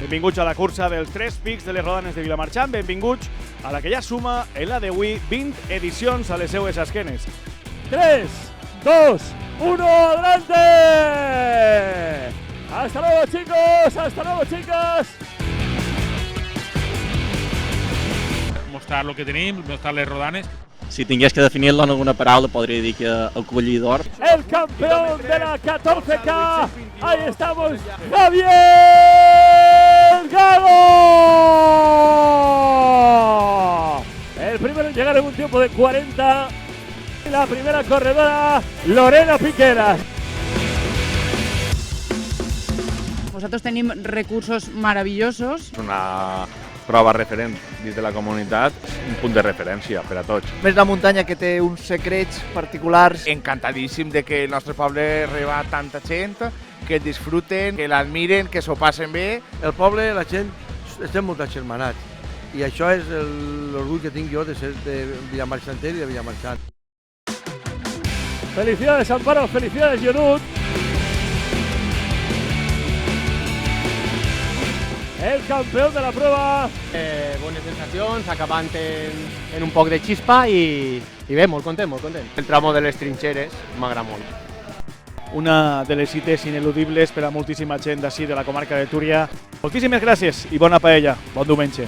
Benvinguts a la cursa dels 3 pics de les Rodanes de Vilamarxant, benvinguts a la que ja suma en la d'avui 20 edicions a les seues esquenes. 3, 2, 1, adelante. Hasta luego chicos, hasta luego chicas. Mostrar el que tenim, mostrar les Rodanes. Si tingués que definir-lo en alguna paraula, podria dir que acollidor. El campeón de la 14K, ahí estamos, Javier Gago. El primero en llegar en un tiempo de 40. Y la primera corredora, Lorena Piqueras. Vosaltres tenim recursos maravillosos. És una prova referent dins de la comunitat, un punt de referència per a tots. Més la muntanya que té uns secrets particulars. Encantadíssim de que el nostre poble reba tanta gent, que disfruten, que l'admiren, que s'ho passen bé. El poble, la gent, estem molt agermanats i això és l'orgull que tinc jo de ser de Vilamarxanter i de Vilamarxant. Felicidades Amparo, felicidades Jonut. El campeón de la prueba. Bones sensacions, acabant en un poc de xispa i bé, molt content, molt content. El tramo de les trinxeres m'agrada molt. Una de les cites ineludibles per a moltíssima gent d'ací de la comarca de Túria. Moltíssimes gràcies i bona paella. Bon diumenge.